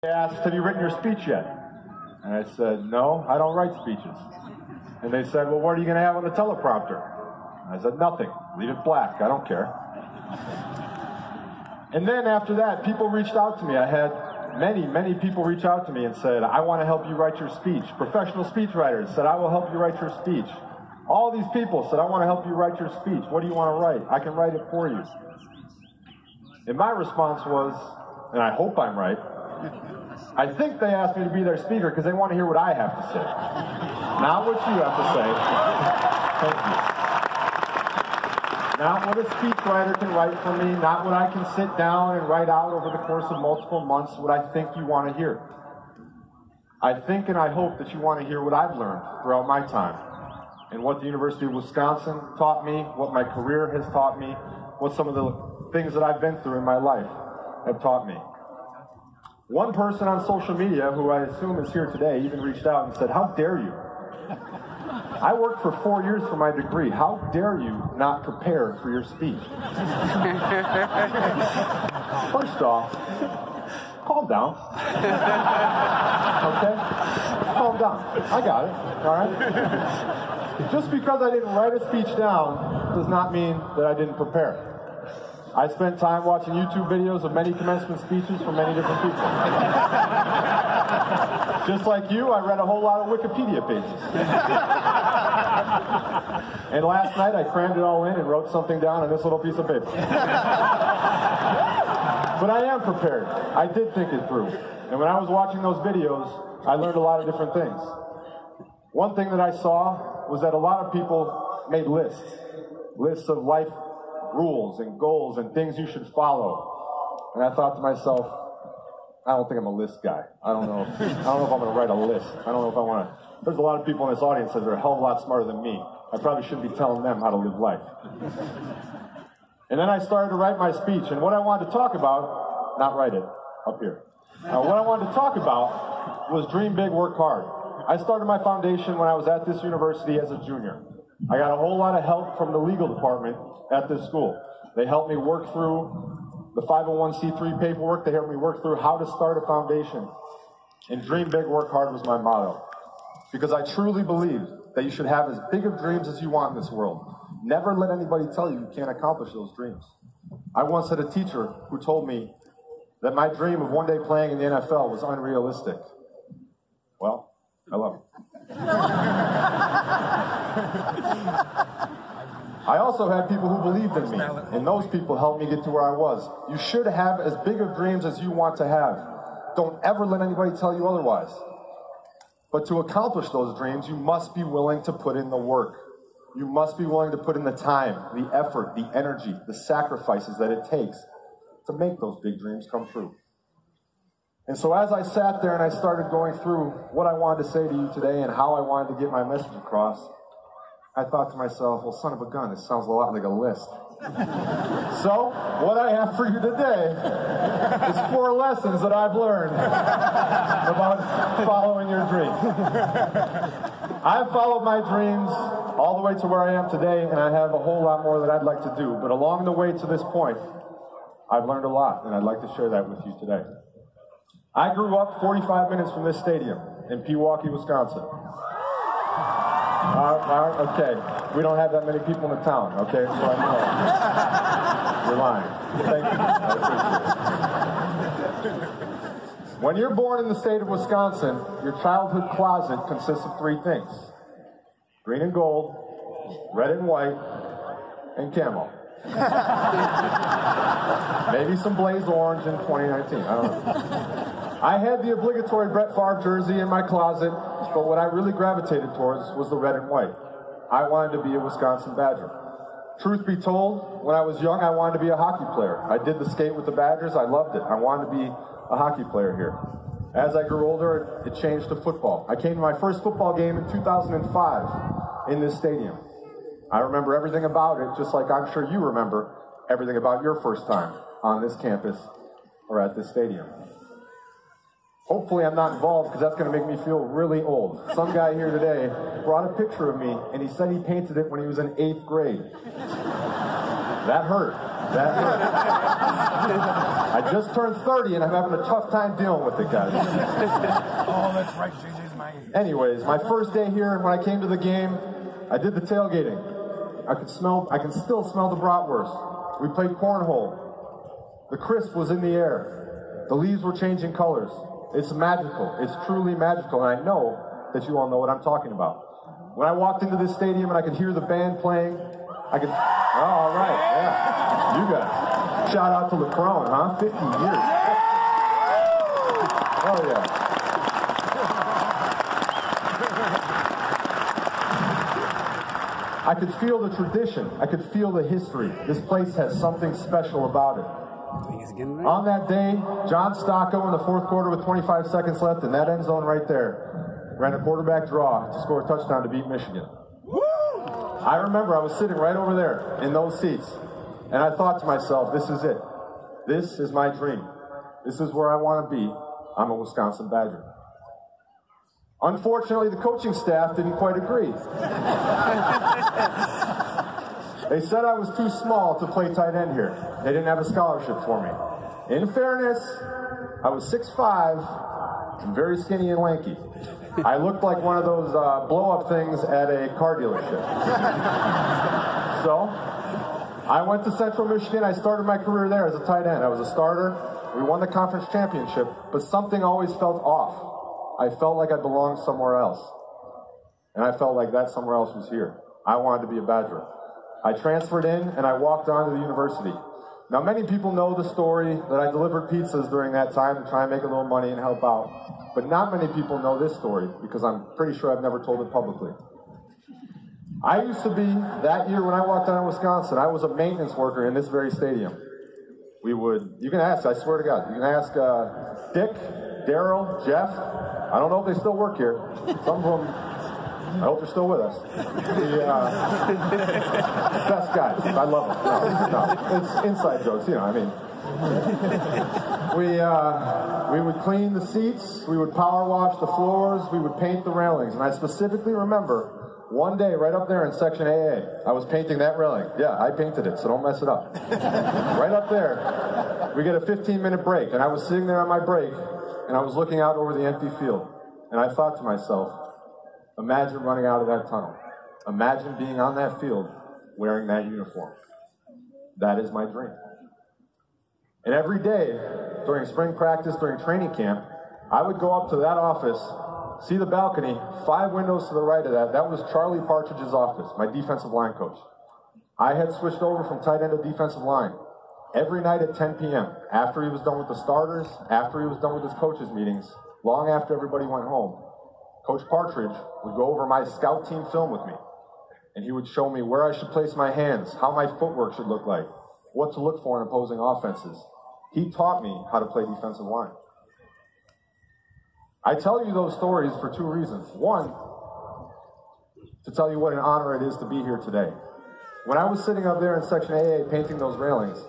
They asked, have you written your speech yet? And I said, no, I don't write speeches. And they said, well, what are you going to have on the teleprompter? And I said, nothing. Leave it black. I don't care. And then after that, people reached out to me. I had many people reach out to me and said, I want to help you write your speech. Professional speechwriters said, I will help you write your speech. All these people said, I want to help you write your speech. What do you want to write? I can write it for you. And my response was, and I hope I'm right, I think they asked me to be their speaker because they want to hear what I have to say. Not what you have to say. Thank you. Not what a speechwriter can write for me, not what I can sit down and write out over the course of multiple months, what I think you want to hear. I think and I hope that you want to hear what I've learned throughout my time, and what the University of Wisconsin taught me, what my career has taught me, what some of the things that I've been through in my life have taught me. One person on social media, who I assume is here today, even reached out and said, how dare you? I worked for 4 years for my degree. How dare you not prepare for your speech? First off, calm down. Okay? Calm down. I got it. All right? Just because I didn't write a speech down does not mean that I didn't prepare. I spent time watching YouTube videos of many commencement speeches from many different people. Just like you, I read a whole lot of Wikipedia pages. And last night I crammed it all in and wrote something down on this little piece of paper. But I am prepared. I did think it through. And when I was watching those videos, I learned a lot of different things. One thing that I saw was that a lot of people made lists of life rules and goals and things you should follow. And I thought to myself, I don't think I'm a list guy. I don't know if I'm going to write a list. I don't know if I want to. There's a lot of people in this audience that are a hell of a lot smarter than me. I probably shouldn't be telling them how to live life. And then I started to write my speech, and what I wanted to talk about, not write it, up here. Now, what I wanted to talk about was dream big, work hard. I started my foundation when I was at this university as a junior. I got a whole lot of help from the legal department at this school. They helped me work through the 501c3 paperwork. They helped me work through how to start a foundation. And dream big, work hard was my motto. Because I truly believe that you should have as big of dreams as you want in this world. Never let anybody tell you you can't accomplish those dreams. I once had a teacher who told me that my dream of one day playing in the NFL was unrealistic. Well, I love him. I also had people who believed in me, and those people helped me get to where I was. You should have as big of dreams as you want to have. Don't ever let anybody tell you otherwise. But to accomplish those dreams, you must be willing to put in the work. You must be willing to put in the time, the effort, the energy, the sacrifices that it takes to make those big dreams come true. And so as I sat there and I started going through what I wanted to say to you today and how I wanted to get my message across, I thought to myself, well, son of a gun, this sounds a lot like a list. So, what I have for you today is 4 lessons that I've learned about following your dreams. I've followed my dreams all the way to where I am today, and I have a whole lot more that I'd like to do. But along the way to this point, I've learned a lot, and I'd like to share that with you today. I grew up 45 minutes from this stadium in Pewaukee, Wisconsin. Okay, we don't have that many people in the town, okay? So I know. You're lying. Thank you. I appreciate it. When you're born in the state of Wisconsin, your childhood closet consists of 3 things. Green and gold, red and white, and camo. Maybe some blaze orange in 2019, I don't know. I had the obligatory Brett Favre jersey in my closet, but what I really gravitated towards was the red and white. I wanted to be a Wisconsin Badger. Truth be told, when I was young, I wanted to be a hockey player. I did the skate with the Badgers. I loved it. I wanted to be a hockey player here. As I grew older, it changed to football. I came to my first football game in 2005 in this stadium. I remember everything about it, just like I'm sure you remember everything about your first time on this campus or at this stadium. Hopefully I'm not involved because that's going to make me feel really old. Some guy here today brought a picture of me and he said he painted it when he was in 8th grade. That hurt. That hurt. I just turned 30 and I'm having a tough time dealing with it, guys. Oh, that's right. JJ's my age. Anyways, my first day here, when I came to the game, I did the tailgating. I can still smell the bratwurst. We played cornhole. The crisp was in the air. The leaves were changing colors. It's magical. It's truly magical, and I know that you all know what I'm talking about. When I walked into this stadium and I could hear the band playing, I could... Oh, all right, yeah. You guys. Shout out to LeCrone, huh? 50 years. Oh, yeah. I could feel the tradition. I could feel the history. This place has something special about it. On that day, John Stocco in the fourth quarter with 25 seconds left in that end zone right there ran a quarterback draw to score a touchdown to beat Michigan. I remember I was sitting right over there in those seats, and I thought to myself, this is it. This is my dream. This is where I want to be. I'm a Wisconsin Badger. Unfortunately, the coaching staff didn't quite agree. They said I was too small to play tight end here. They didn't have a scholarship for me. In fairness, I was 6'5", and very skinny and lanky. I looked like one of those blow-up things at a car dealership. So, I went to Central Michigan. I started my career there as a tight end. I was a starter. We won the conference championship, but something always felt off. I felt like I belonged somewhere else. And I felt like that somewhere else was here. I wanted to be a Badger. I transferred in and I walked on to the university. Now, many people know the story that I delivered pizzas during that time to try and make a little money and help out. But not many people know this story because I'm pretty sure I've never told it publicly. I used to be, that year when I walked on in Wisconsin, I was a maintenance worker in this very stadium. You can ask, I swear to God, you can ask Dick, Daryl, Jeff. I don't know if they still work here. Some of them, I hope they're still with us. Best guys. I love them. No. It's inside jokes, you know, I mean. We would clean the seats, we would power wash the floors, we would paint the railings. And I specifically remember one day right up there in section AA, I was painting that railing. Yeah, I painted it, so don't mess it up. Right up there, we get a 15-minute break. And I was sitting there on my break, and I was looking out over the empty field. And I thought to myself, imagine running out of that tunnel. Imagine being on that field wearing that uniform. That is my dream. And every day, during spring practice, during training camp, I would go up to that office, see the balcony, 5 windows to the right of that. That was Charlie Partridge's office, my defensive line coach. I had switched over from tight end to defensive line. Every night at 10 p.m., after he was done with the starters, after he was done with his coaches' meetings, long after everybody went home, Coach Partridge would go over my scout team film with me, and he would show me where I should place my hands, how my footwork should look like, what to look for in opposing offenses. He taught me how to play defensive line. I tell you those stories for 2 reasons. One, to tell you what an honor it is to be here today. When I was sitting up there in Section AA painting those railings,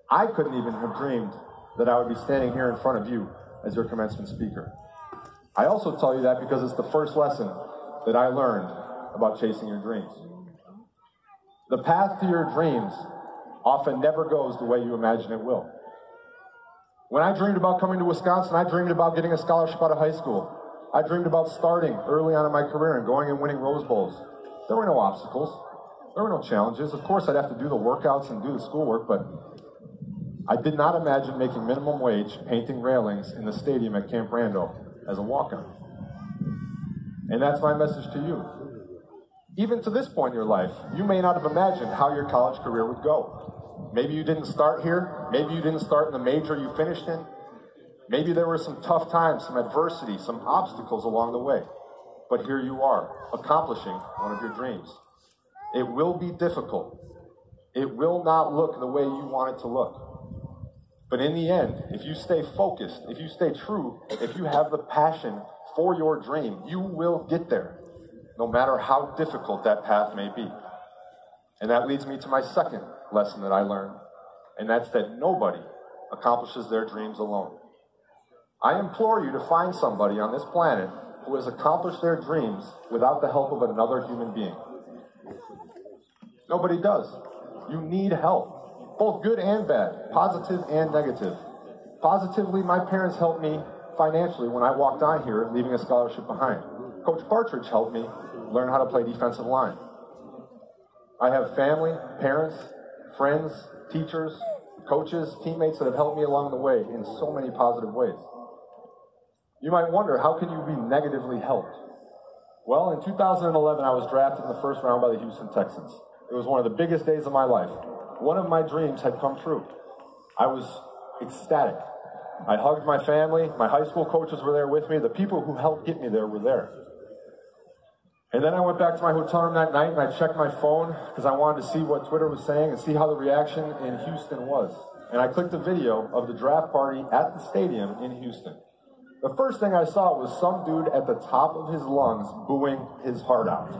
I couldn't even have dreamed that I would be standing here in front of you as your commencement speaker. I also tell you that because it's the first lesson that I learned about chasing your dreams. The path to your dreams often never goes the way you imagine it will. When I dreamed about coming to Wisconsin, I dreamed about getting a scholarship out of high school. I dreamed about starting early on in my career and going and winning Rose Bowls. There were no obstacles. There were no challenges. Of course, I'd have to do the workouts and do the schoolwork, but I did not imagine making minimum wage painting railings in the stadium at Camp Randall as a walk-on. And that's my message to you. Even to this point in your life, you may not have imagined how your college career would go. Maybe you didn't start here. Maybe you didn't start in the major you finished in. Maybe there were some tough times, some adversity, some obstacles along the way. But here you are, accomplishing one of your dreams. It will be difficult. It will not look the way you want it to look. But in the end, if you stay focused, if you stay true, if you have the passion for your dream, you will get there, no matter how difficult that path may be. And that leads me to my second lesson that I learned, and that's that nobody accomplishes their dreams alone. I implore you to find somebody on this planet who has accomplished their dreams without the help of another human being. Nobody does. You need help. both good and bad, positive and negative. Positively, my parents helped me financially when I walked on here, leaving a scholarship behind. Coach Partridge helped me learn how to play defensive line. I have family, parents, friends, teachers, coaches, teammates that have helped me along the way in so many positive ways. You might wonder, how can you be negatively helped? Well, in 2011, I was drafted in the first round by the Houston Texans. It was one of the biggest days of my life. One of my dreams had come true. I was ecstatic. I hugged my family. My high school coaches were there with me. The people who helped get me there were there. And then I went back to my hotel room that night and I checked my phone because I wanted to see what Twitter was saying and see how the reaction in Houston was. And I clicked a video of the draft party at the stadium in Houston. The first thing I saw was some dude at the top of his lungs booing his heart out.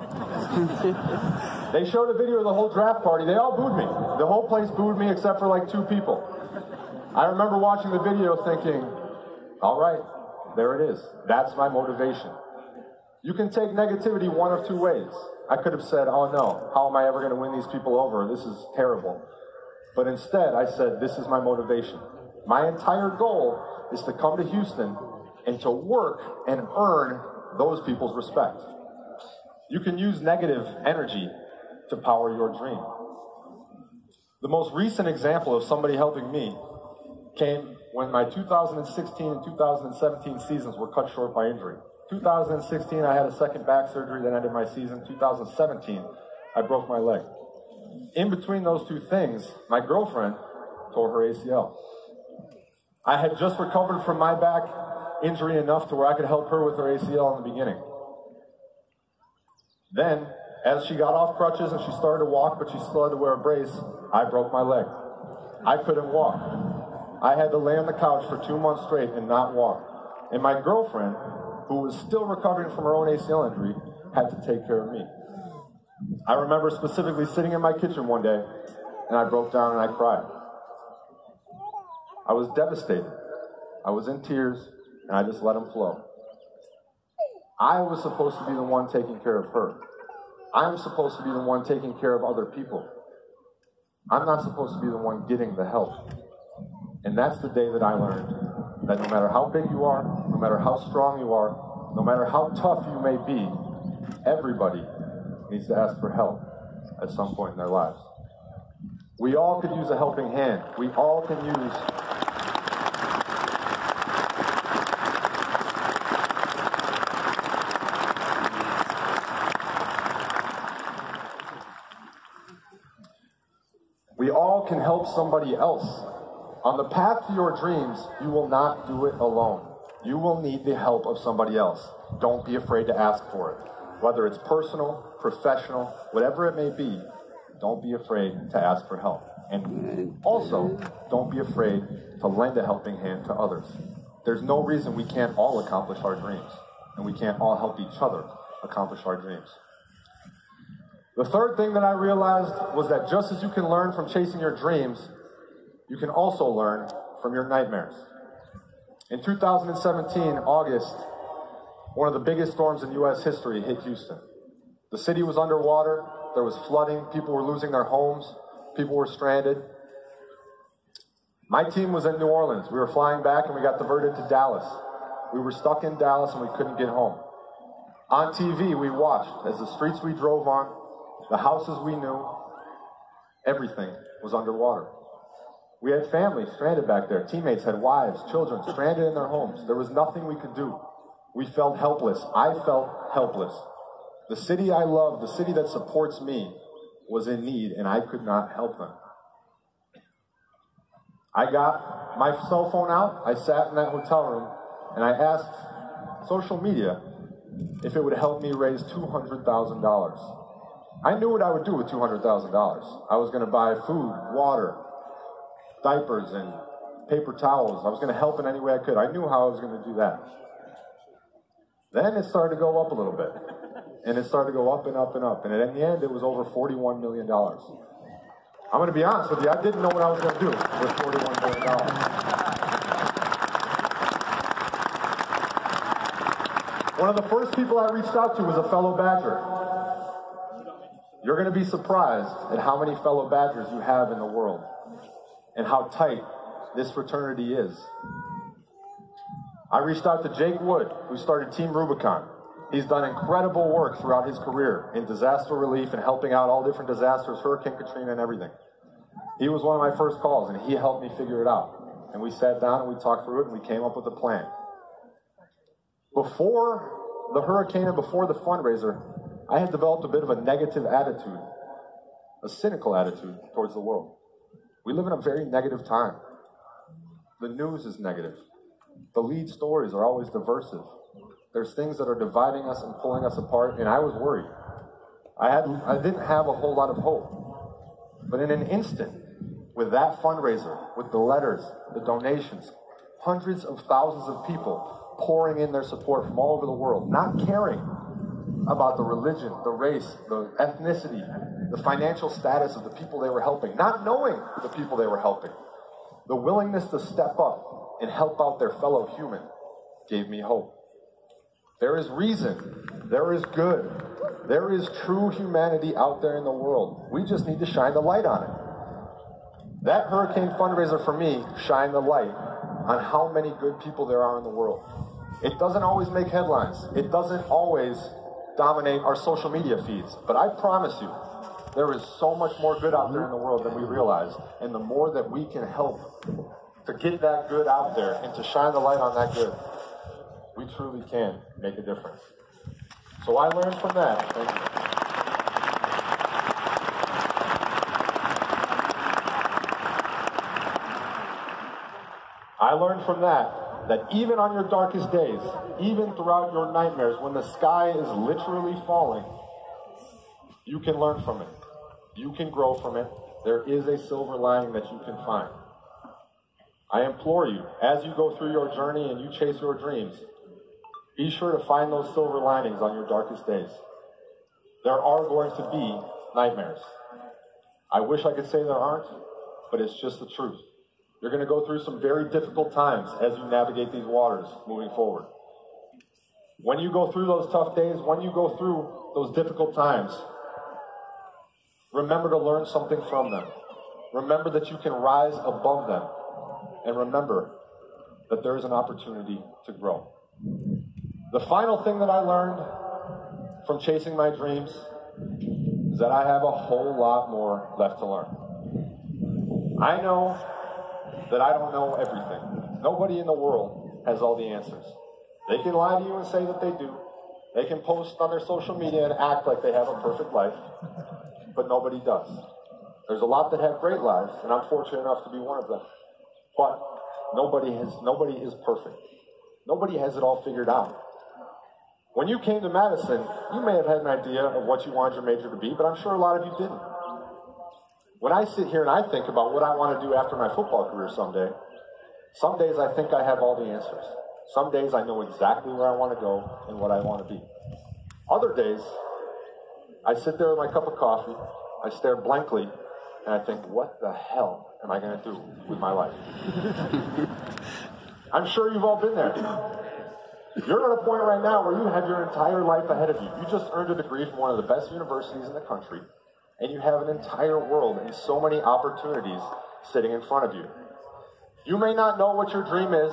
They showed a video of the whole draft party. They all booed me. The whole place booed me except for like 2 people. I remember watching the video thinking, all right, there it is. That's my motivation. You can take negativity one of 2 ways. I could have said, oh no, how am I ever going to win these people over? This is terrible. But instead, I said, this is my motivation. My entire goal is to come to Houston and to work and earn those people's respect. You can use negative energy to power your dream. The most recent example of somebody helping me came when my 2016 and 2017 seasons were cut short by injury. 2016, I had a second back surgery that ended my season. 2017, I broke my leg. In between those 2 things, my girlfriend tore her ACL. I had just recovered from my back injury enough to where I could help her with her ACL in the beginning. Then, as she got off crutches and she started to walk, but she still had to wear a brace, I broke my leg. I couldn't walk. I had to lay on the couch for 2 months straight and not walk. And my girlfriend, who was still recovering from her own ACL injury, had to take care of me. I remember specifically sitting in my kitchen one day, and I broke down and I cried. I was devastated. I was in tears, and I just let them flow. I was supposed to be the one taking care of her. I'm supposed to be the one taking care of other people. I'm not supposed to be the one getting the help. And that's the day that I learned that no matter how big you are, no matter how strong you are, no matter how tough you may be, everybody needs to ask for help at some point in their lives. We all could use a helping hand. We all can use can help somebody else. On the path to your dreams, you will not do it alone. You will need the help of somebody else. Don't be afraid to ask for it. Whether it's personal, professional, whatever it may be, don't be afraid to ask for help. And also, don't be afraid to lend a helping hand to others. There's no reason we can't all accomplish our dreams, and we can't all help each other accomplish our dreams. The third thing that I realized was that just as you can learn from chasing your dreams, you can also learn from your nightmares. In 2017, August, one of the biggest storms in U.S. history hit Houston. The city was underwater, there was flooding, people were losing their homes, people were stranded. My team was in New Orleans. We were flying back and we got diverted to Dallas. We were stuck in Dallas and we couldn't get home. On TV, we watched as the streets we drove on, the houses we knew, everything was underwater. We had families stranded back there. Teammates had wives, children stranded in their homes. There was nothing we could do. We felt helpless. I felt helpless. The city I love, the city that supports me, was in need, and I could not help them. I got my cell phone out, I sat in that hotel room, and I asked social media if it would help me raise $200,000. I knew what I would do with $200,000. I was going to buy food, water, diapers, and paper towels. I was going to help in any way I could. I knew how I was going to do that. Then it started to go up a little bit. And it started to go up and up and up. And in the end, it was over $41 million. I'm going to be honest with you, I didn't know what I was going to do with $41 million. One of the first people I reached out to was a fellow Badger. You're going to be surprised at how many fellow Badgers you have in the world. and how tight this fraternity is. I reached out to Jake Wood, who started Team Rubicon. He's done incredible work throughout his career in disaster relief and helping out all different disasters, Hurricane Katrina and everything. He was one of my first calls, and he helped me figure it out. And we sat down and we talked through it, and we came up with a plan. Before the hurricane and before the fundraiser, I had developed a bit of a negative attitude, a cynical attitude towards the world. We live in a very negative time. The news is negative. The lead stories are always diversive. There's things that are dividing us and pulling us apart, and I was worried. I didn't have a whole lot of hope. But in an instant, with that fundraiser, with the letters, the donations, hundreds of thousands of people pouring in their support from all over the world, not caring about the religion, the race, the ethnicity, the financial status of the people they were helping, not knowing the people they were helping. The willingness to step up and help out their fellow human gave me hope. There is reason, there is good, there is true humanity out there in the world. We just need to shine the light on it. That hurricane fundraiser for me shined the light on how many good people there are in the world. It doesn't always make headlines. It doesn't always dominate our social media feeds. But I promise you, there is so much more good out there in the world than we realize. And the more that we can help to get that good out there and to shine the light on that good, we truly can make a difference. So I learned from that. Thank you. I learned from that even on your darkest days, even throughout your nightmares, when the sky is literally falling, you can learn from it. You can grow from it. There is a silver lining that you can find. I implore you, as you go through your journey and you chase your dreams, be sure to find those silver linings on your darkest days. There are going to be nightmares. I wish I could say there aren't, but it's just the truth. You're going to go through some very difficult times as you navigate these waters moving forward. When you go through those tough days, when you go through those difficult times, remember to learn something from them. Remember that you can rise above them. And remember that there is an opportunity to grow. The final thing that I learned from chasing my dreams is that I have a whole lot more left to learn. I know that I don't know everything. Nobody in the world has all the answers. They can lie to you and say that they do. They can post on their social media and act like they have a perfect life, but nobody does. There's a lot that have great lives, and I'm fortunate enough to be one of them. But nobody is perfect. Nobody has it all figured out. When you came to Madison, you may have had an idea of what you wanted your major to be, but I'm sure a lot of you didn't. When I sit here and I think about what I want to do after my football career someday, some days I think I have all the answers. Some days I know exactly where I want to go and what I want to be. Other days, I sit there with my cup of coffee, I stare blankly, and I think, what the hell am I going to do with my life? I'm sure you've all been there. You're at a point right now where you have your entire life ahead of you. You just earned a degree from one of the best universities in the country, and you have an entire world and so many opportunities sitting in front of you. You may not know what your dream is.